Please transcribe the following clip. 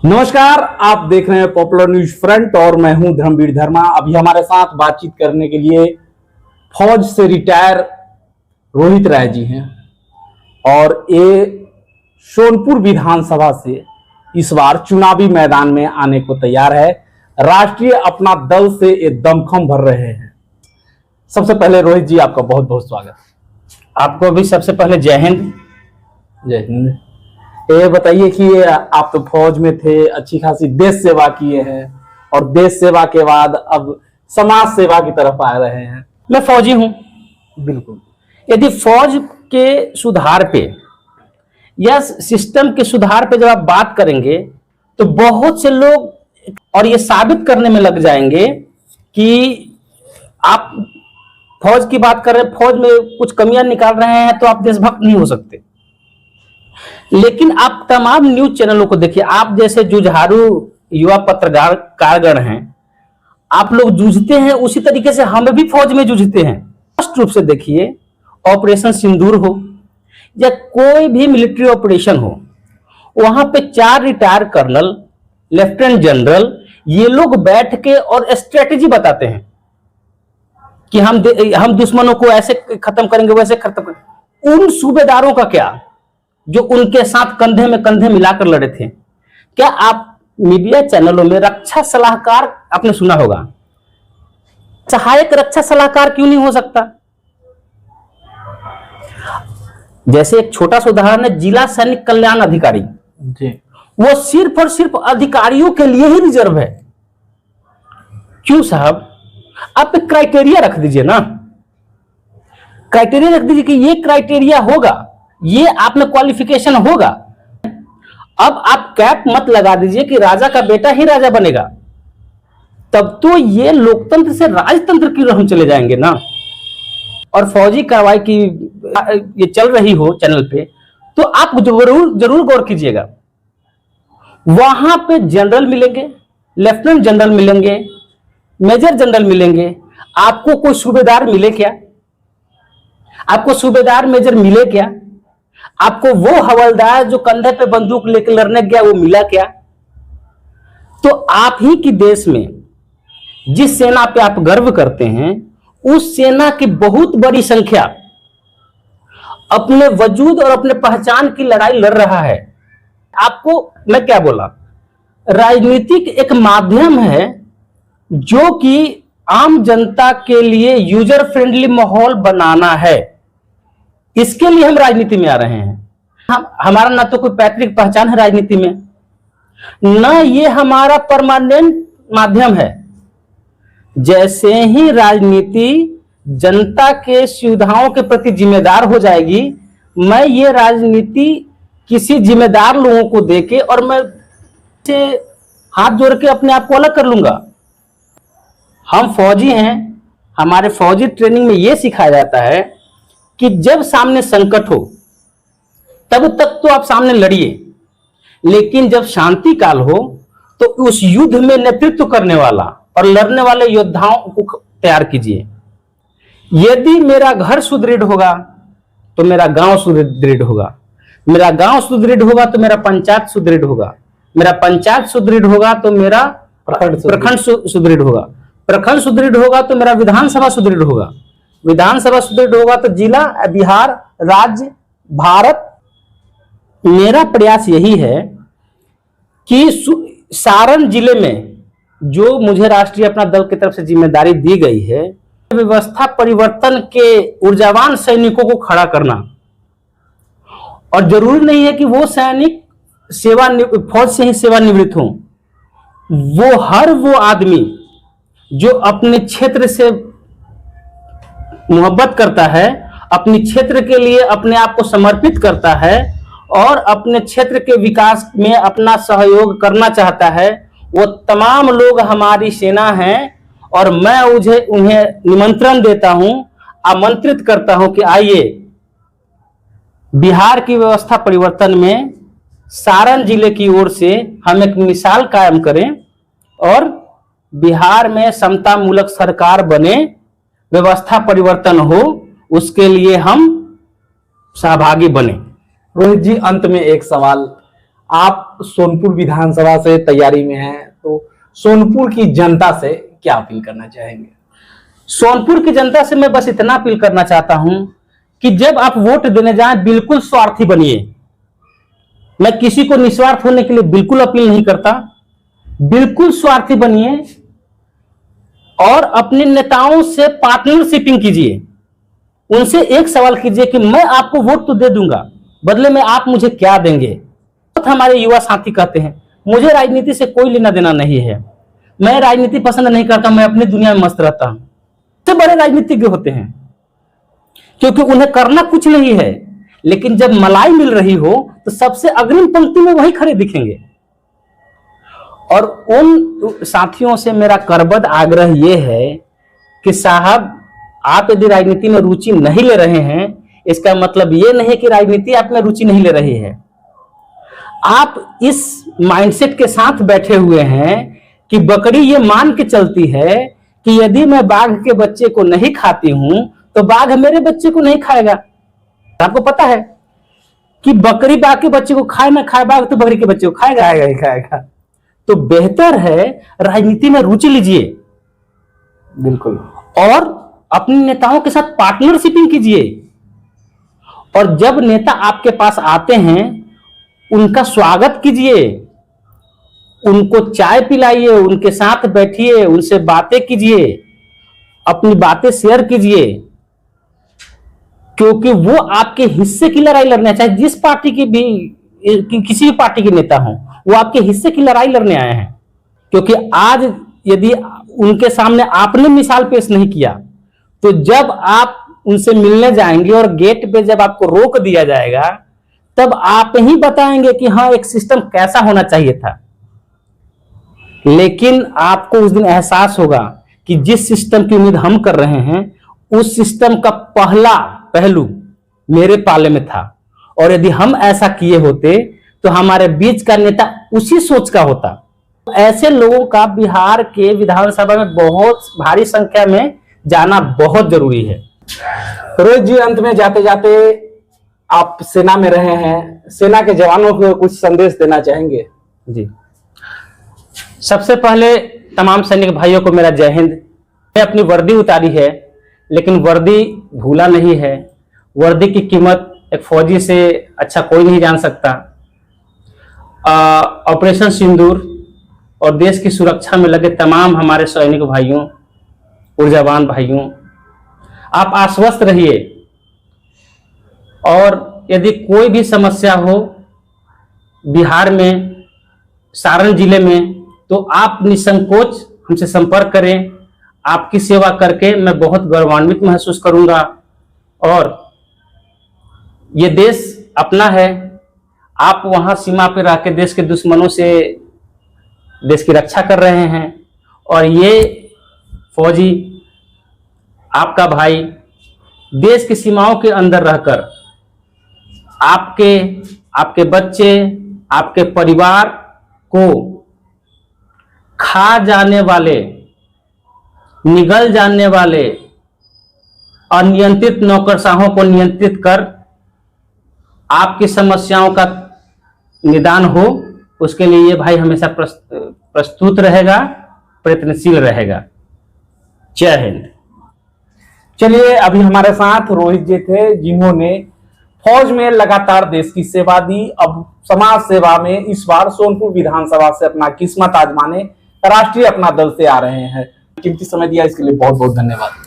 नमस्कार, आप देख रहे हैं पॉपुलर न्यूज फ्रंट और मैं हूं धर्मवीर धर्मा। अभी हमारे साथ बातचीत करने के लिए फौज से रिटायर रोहित राय जी हैं और ये सोनपुर विधानसभा से इस बार चुनावी मैदान में आने को तैयार है। राष्ट्रीय अपना दल से ये दमखम भर रहे हैं। सबसे पहले रोहित जी, आपका बहुत बहुत स्वागत। आपको भी सबसे पहले जय हिंद। जय हिंद। ये बताइए कि आप तो फौज में थे, अच्छी खासी देश सेवा किए हैं और देश सेवा के बाद अब समाज सेवा की तरफ आ रहे हैं। मैं फौजी हूं। बिल्कुल। यदि फौज के सुधार पे या सिस्टम के सुधार पे जब आप बात करेंगे तो बहुत से लोग और ये साबित करने में लग जाएंगे कि आप फौज की बात कर रहे हैं, फौज में कुछ कमियां निकाल रहे हैं तो आप देशभक्त नहीं हो सकते। लेकिन आप तमाम न्यूज चैनलों को देखिए, आप जैसे जुझारू युवा पत्रकारगण हैं, आप लोग जूझते हैं उसी तरीके से हम भी फौज में जूझते हैं। स्पष्ट रूप से देखिए, ऑपरेशन सिंदूर हो या कोई भी मिलिट्री ऑपरेशन हो, वहां पे 4 रिटायर कर्नल, लेफ्टिनेंट जनरल, ये लोग बैठ के और स्ट्रेटेजी बताते हैं कि हम दुश्मनों को ऐसे खत्म करेंगे, वैसे खत्म करेंगे। उन सूबेदारों का क्या जो उनके साथ कंधे में कंधे मिलाकर लड़े थे? क्या आप मीडिया चैनलों में रक्षा सलाहकार आपने सुना होगा? सहायक रक्षा सलाहकार क्यों नहीं हो सकता? जैसे एक छोटा सा उदाहरण है, जिला सैनिक कल्याण अधिकारी जी, वो सिर्फ और सिर्फ अधिकारियों के लिए ही रिजर्व है। क्यों साहब? आप एक क्राइटेरिया रख दीजिए ना, क्राइटेरिया रख दीजिए कि ये क्राइटेरिया होगा, ये आप में क्वालिफिकेशन होगा। अब आप कैप मत लगा दीजिए कि राजा का बेटा ही राजा बनेगा, तब तो ये लोकतंत्र से राजतंत्र की ओर हम चले जाएंगे ना। और फौजी कार्रवाई की ये चल रही हो चैनल पे तो आप जरूर गौर कीजिएगा। वहां पे जनरल मिलेंगे, लेफ्टिनेंट जनरल मिलेंगे, मेजर जनरल मिलेंगे। आपको कोई सूबेदार मिले क्या? आपको सूबेदार मेजर मिले क्या? आपको वो हवलदार जो कंधे पे बंदूक लेकर लड़ने गया वो मिला क्या? तो आप ही की देश में जिस सेना पे आप गर्व करते हैं, उस सेना की बहुत बड़ी संख्या अपने वजूद और अपने पहचान की लड़ाई लड़ रहा है। आपको मैं क्या बोला, राजनीतिक एक माध्यम है जो कि आम जनता के लिए यूजर फ्रेंडली माहौल बनाना है। इसके लिए हम राजनीति में आ रहे हैं। हमारा ना तो कोई पैतृक पहचान है राजनीति में, ना ये हमारा परमानेंट माध्यम है। जैसे ही राजनीति जनता के सुविधाओं के प्रति जिम्मेदार हो जाएगी, मैं ये राजनीति किसी जिम्मेदार लोगों को देके और मैं से हाथ जोड़ के अपने आप को अलग कर लूंगा। हम फौजी हैं, हमारे फौजी ट्रेनिंग में यह सिखाया जाता है कि जब सामने संकट हो तब तक तो आप सामने लड़िए, लेकिन जब शांति काल हो तो उस युद्ध में नेतृत्व करने वाला और लड़ने वाले योद्धाओं को तैयार कीजिए। यदि मेरा घर सुदृढ़ होगा तो मेरा गांव सुदृढ़ होगा, मेरा गांव सुदृढ़ होगा तो मेरा पंचायत सुदृढ़ होगा, मेरा पंचायत सुदृढ़ होगा तो मेरा प्रखंड सुदृढ़ होगा, प्रखंड सुदृढ़ होगा तो मेरा विधानसभा सुदृढ़ होगा, विधानसभा सुदृढ़ होगा तो जिला, बिहार, राज्य, भारत। मेरा प्रयास यही है कि सारण जिले में जो मुझे राष्ट्रीय अपना दल की तरफ से जिम्मेदारी दी गई है, व्यवस्था परिवर्तन के ऊर्जावान सैनिकों को खड़ा करना। और जरूरी नहीं है कि वो सैनिक फौज से ही सेवानिवृत्त हों, वो आदमी जो अपने क्षेत्र से मोहब्बत करता है, अपने क्षेत्र के लिए अपने आप को समर्पित करता है और अपने क्षेत्र के विकास में अपना सहयोग करना चाहता है, वो तमाम लोग हमारी सेना हैं। और मैं उन्हें निमंत्रण देता हूं, आमंत्रित करता हूं कि आइए बिहार की व्यवस्था परिवर्तन में सारण जिले की ओर से हम एक मिसाल कायम करें और बिहार में समता मूलक सरकार बने, व्यवस्था परिवर्तन हो, उसके लिए हम सहभागी बने। रोहित जी, अंत में एक सवाल, आप सोनपुर विधानसभा से तैयारी में हैं, तो सोनपुर की जनता से क्या अपील करना चाहेंगे? सोनपुर की जनता से मैं बस इतना अपील करना चाहता हूं कि जब आप वोट देने जाएं बिल्कुल स्वार्थी बनिए। मैं किसी को निस्वार्थ होने के लिए बिल्कुल अपील नहीं करता। बिल्कुल स्वार्थी बनिए और अपने नेताओं से पार्टनरशिपिंग कीजिए। उनसे एक सवाल कीजिए कि मैं आपको वोट तो दे दूंगा, बदले में आप मुझे क्या देंगे। बहुत हमारे युवा साथी कहते हैं मुझे राजनीति से कोई लेना देना नहीं है, मैं राजनीति पसंद नहीं करता, मैं अपनी दुनिया में मस्त रहता हूं। सबसे बड़े राजनीतिज्ञ होते हैं क्योंकि उन्हें करना कुछ नहीं है, लेकिन जब मलाई मिल रही हो तो सबसे अग्रिम पंक्ति में वही खड़े दिखेंगे। और उन साथियों से मेरा करबद्ध आग्रह यह है कि साहब, आप यदि राजनीति में रुचि नहीं ले रहे हैं, इसका मतलब यह नहीं कि राजनीति आप में रुचि नहीं ले रही है। आप इस माइंडसेट के साथ बैठे हुए हैं कि बकरी ये मान के चलती है कि यदि मैं बाघ के बच्चे को नहीं खाती हूं तो बाघ मेरे बच्चे को नहीं खाएगा। आपको पता है कि बकरी बाघ के बच्चे को खाए ना खाए, बाघ तो बकरी के बच्चे को खाएगा ही खाएगा। तो बेहतर है राजनीति में रुचि लीजिए, बिल्कुल, और अपने नेताओं के साथ पार्टनरशिपिंग कीजिए। और जब नेता आपके पास आते हैं उनका स्वागत कीजिए, उनको चाय पिलाइए, उनके साथ बैठिए, उनसे बातें कीजिए, अपनी बातें शेयर कीजिए, क्योंकि वो आपके हिस्से की लड़ाई लड़ने, चाहे जिस पार्टी की भी, किसी भी पार्टी के नेता हो, वो आपके हिस्से की लड़ाई लड़ने आए हैं। क्योंकि आज यदि उनके सामने आपने मिसाल पेश नहीं किया तो जब आप उनसे मिलने जाएंगे और गेट पे जब आपको रोक दिया जाएगा तब आप ही बताएंगे कि हाँ, एक सिस्टम कैसा होना चाहिए था। लेकिन आपको उस दिन एहसास होगा कि जिस सिस्टम की उम्मीद हम कर रहे हैं उस सिस्टम का पहला पहलू मेरे पाले में था, और यदि हम ऐसा किए होते तो हमारे बीच का नेता उसी सोच का होता। ऐसे लोगों का बिहार के विधानसभा में बहुत भारी संख्या में जाना बहुत जरूरी है। रोहित जी, अंत में जाते जाते आप सेना में रहे हैं, सेना के जवानों को कुछ संदेश देना चाहेंगे? जी, सबसे पहले तमाम सैनिक भाइयों को मेरा जय हिंद। मैं अपनी वर्दी उतारी है लेकिन वर्दी भूला नहीं है। वर्दी की कीमत एक फौजी से अच्छा कोई नहीं जान सकता। ऑपरेशन सिंदूर और देश की सुरक्षा में लगे तमाम हमारे सैनिक भाइयों, ऊर्जावान भाइयों, आप आश्वस्त रहिए। और यदि कोई भी समस्या हो बिहार में, सारण जिले में, तो आप निसंकोच हमसे संपर्क करें। आपकी सेवा करके मैं बहुत गौरवान्वित महसूस करूंगा। और ये देश अपना है, आप वहां सीमा पर रह के देश के दुश्मनों से देश की रक्षा कर रहे हैं, और ये फौजी आपका भाई देश की सीमाओं के अंदर रहकर आपके बच्चे, आपके परिवार को खा जाने वाले, निगल जाने वाले अनियंत्रित नौकरशाहों को नियंत्रित कर आपकी समस्याओं का निदान हो, उसके लिए ये भाई हमेशा प्रस्तुत रहेगा, प्रयत्नशील रहेगा। जय हिंद। चलिए, अभी हमारे साथ रोहित जी थे जिन्होंने फौज में लगातार देश की सेवा दी। अब समाज सेवा में इस बार सोनपुर विधानसभा से अपना किस्मत आजमाने राष्ट्रीय अपना दल से आ रहे हैं। कीमती समय दिया इसके लिए बहुत बहुत धन्यवाद।